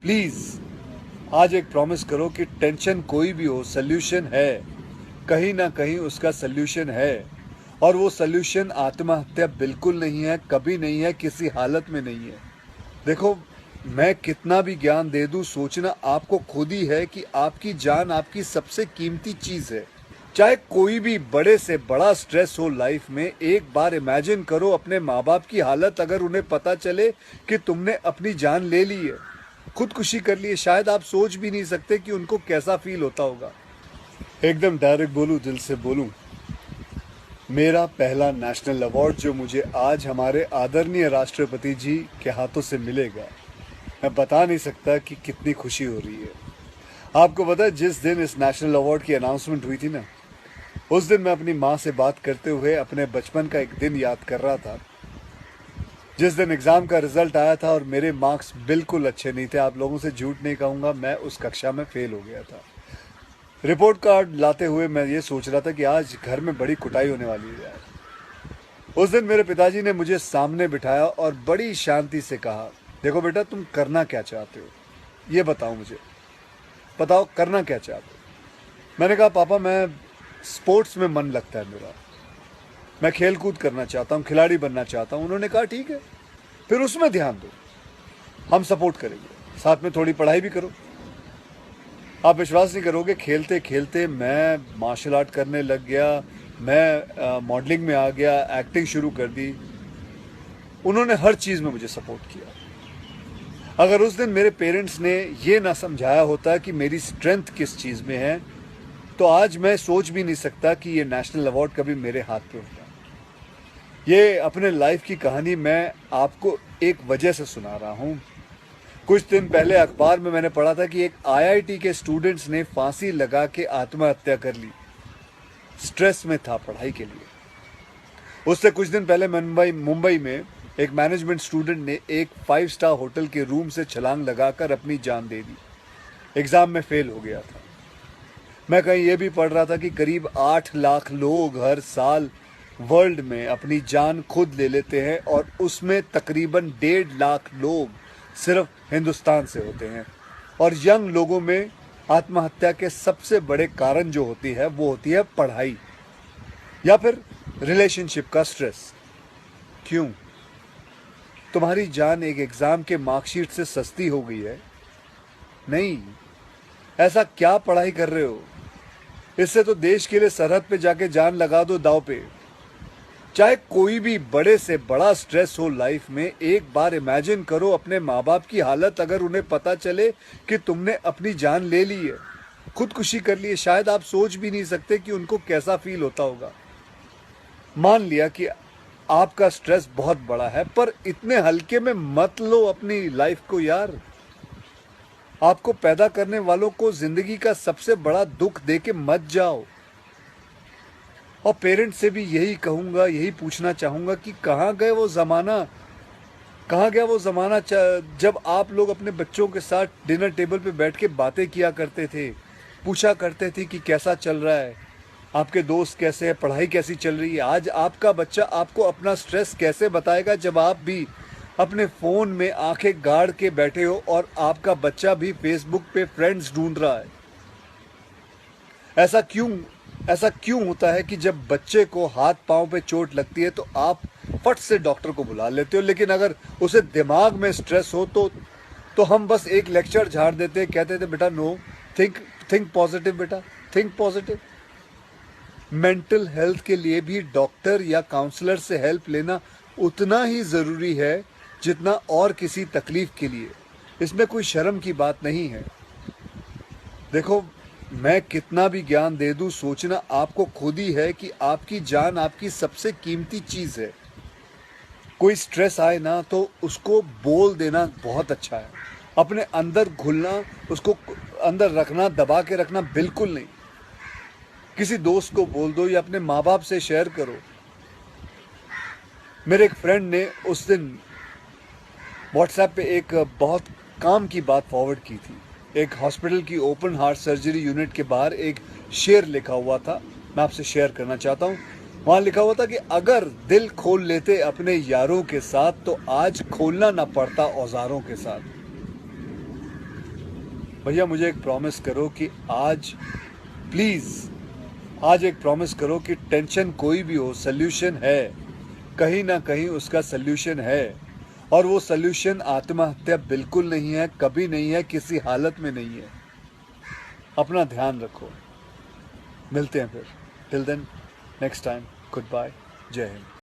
Please आज एक promise करो कि टेंशन कोई भी हो, सोल्यूशन है। कहीं ना कहीं उसका सोल्यूशन है। और वो सोल्यूशन आत्महत्या बिल्कुल नहीं है, कभी नहीं है, किसी हालत में नहीं है। देखो, मैं कितना भी ज्ञान दे दूं, सोचना आपको खुद ही है कि आपकी जान आपकी सबसे कीमती चीज है। चाहे कोई भी बड़े से बड़ा स्ट्रेस हो लाइफ में, एक बार इमेजिन करो अपने माँ बाप की हालत अगर उन्हें पता चले कि तुमने अपनी जान ले ली है, खुदकुशी कर ली है। शायद आप सोच भी नहीं सकते कि उनको कैसा फील होता होगा। एकदम डायरेक्ट बोलूं, दिल से बोलूं, मेरा पहला नेशनल अवार्ड जो मुझे आज हमारे आदरणीय राष्ट्रपति जी के हाथों से मिलेगा, मैं बता नहीं सकता कि कितनी खुशी हो रही है। आपको पता है, जिस दिन इस नेशनल अवार्ड की अनाउंसमेंट हुई थी ना, उस दिन मैं अपनी माँ से बात करते हुए अपने बचपन का एक दिन याद कर रहा था, जिस दिन एग्जाम का रिजल्ट आया था और मेरे मार्क्स बिल्कुल अच्छे नहीं थे। आप लोगों से झूठ नहीं कहूँगा, मैं उस कक्षा में फेल हो गया था। रिपोर्ट कार्ड लाते हुए मैं ये सोच रहा था कि आज घर में बड़ी कुटाई होने वाली है यार। उस दिन मेरे पिताजी ने मुझे सामने बिठाया और बड़ी शांति से कहा, देखो बेटा, तुम करना क्या चाहते हो, ये बताओ मुझे, बताओ करना क्या चाहते हो। मैंने कहा, पापा मैं स्पोर्ट्स में मन लगता है मेरा, मैं खेल कूद करना चाहता हूँ, खिलाड़ी बनना चाहता हूँ। उन्होंने कहा, ठीक है, फिर उसमें ध्यान दो, हम सपोर्ट करेंगे, साथ में थोड़ी पढ़ाई भी करो। आप विश्वास नहीं करोगे, खेलते खेलते मैं मार्शल आर्ट करने लग गया, मैं मॉडलिंग में आ गया, एक्टिंग शुरू कर दी। उन्होंने हर चीज़ में मुझे सपोर्ट किया। अगर उस दिन मेरे पेरेंट्स ने ये ना समझाया होता कि मेरी स्ट्रेंथ किस चीज़ में है, तो आज मैं सोच भी नहीं सकता कि ये नेशनल अवार्ड कभी मेरे हाथ पे होता। ये अपने लाइफ की कहानी मैं आपको एक वजह से सुना रहा हूँ। कुछ दिन पहले अखबार में मैंने पढ़ा था कि एक आईआईटी के स्टूडेंट्स ने फांसी लगा के आत्महत्या कर ली। स्ट्रेस में था पढ़ाई के लिए। उससे कुछ दिन पहले मुंबई में एक मैनेजमेंट स्टूडेंट ने एक 5 स्टार होटल के रूम से छलांग लगाकर अपनी जान दे दी। एग्जाम में फेल हो गया था। मैं कहीं ये भी पढ़ रहा था कि करीब 8 लाख लोग हर साल वर्ल्ड में अपनी जान खुद ले लेते हैं और उसमें तकरीबन 1.5 लाख लोग सिर्फ हिंदुस्तान से होते हैं। और यंग लोगों में आत्महत्या के सबसे बड़े कारण जो होती है वो होती है पढ़ाई या फिर रिलेशनशिप का स्ट्रेस। क्यों? तुम्हारी जान एक एग्जाम के मार्कशीट से सस्ती हो गई है? नहीं। ऐसा क्या पढ़ाई कर रहे हो? इससे तो देश के लिए सरहद पे जाके जान लगा दो दांव पे। चाहे कोई भी बड़े से बड़ा स्ट्रेस हो लाइफ में, एक बार इमेजिन करो अपने माँ बाप की हालत अगर उन्हें पता चले कि तुमने अपनी जान ले ली है, खुदकुशी कर ली है। शायद आप सोच भी नहीं सकते कि उनको कैसा फील होता होगा। मान लिया कि आपका स्ट्रेस बहुत बड़ा है, पर इतने हल्के में मत लो अपनी लाइफ को यार। आपको पैदा करने वालों को जिंदगी का सबसे बड़ा दुख दे के मत जाओ। और पेरेंट्स से भी यही कहूंगा, यही पूछना चाहूंगा कि कहाँ गए वो ज़माना, कहाँ गया वो ज़माना जब आप लोग अपने बच्चों के साथ डिनर टेबल पे बैठ के बातें किया करते थे, पूछा करते थे कि कैसा चल रहा है, आपके दोस्त कैसे हैं, पढ़ाई कैसी चल रही है। आज आपका बच्चा आपको अपना स्ट्रेस कैसे बताएगा जब आप भी अपने फ़ोन में आंखें गाड़ के बैठे हो और आपका बच्चा भी फेसबुक पे फ्रेंड्स ढूंढ रहा है। ऐसा क्यों होता है कि जब बच्चे को हाथ पांव पे चोट लगती है तो आप फट से डॉक्टर को बुला लेते हो, लेकिन अगर उसे दिमाग में स्ट्रेस हो तो हम बस एक लेक्चर झाड़ देते, कहते थे बेटा नो, थिंक पॉजिटिव बेटा, थिंक पॉजिटिव। मेंटल हेल्थ के लिए भी डॉक्टर या काउंसलर से हेल्प लेना उतना ही ज़रूरी है जितना और किसी तकलीफ के लिए। इसमें कोई शर्म की बात नहीं है। देखो, मैं कितना भी ज्ञान दे दूं, सोचना आपको खुद ही है कि आपकी जान आपकी सबसे कीमती चीज़ है। कोई स्ट्रेस आए ना तो उसको बोल देना बहुत अच्छा है। अपने अंदर घुलना, उसको अंदर रखना, दबा के रखना बिल्कुल नहीं। किसी दोस्त को बोल दो या अपने माँ बाप से शेयर करो। मेरे एक फ्रेंड ने उस दिन व्हाट्सएप पे एक बहुत काम की बात फॉरवर्ड की थी। एक हॉस्पिटल की ओपन हार्ट सर्जरी यूनिट के बाहर एक शेर लिखा हुआ था, मैं आपसे शेयर करना चाहता हूँ। वहाँ लिखा हुआ था कि अगर दिल खोल लेते अपने यारों के साथ तो आज खोलना ना पड़ता औजारों के साथ। भैया मुझे एक प्रॉमिस करो कि आज प्लीज़ आज एक प्रॉमिस करो कि टेंशन कोई भी हो सल्यूशन है, कहीं ना कहीं उसका सल्यूशन है और वो सल्यूशन आत्महत्या बिल्कुल नहीं है, कभी नहीं है, किसी हालत में नहीं है। अपना ध्यान रखो, मिलते हैं फिर। Till then next time, goodbye, जय हिंद।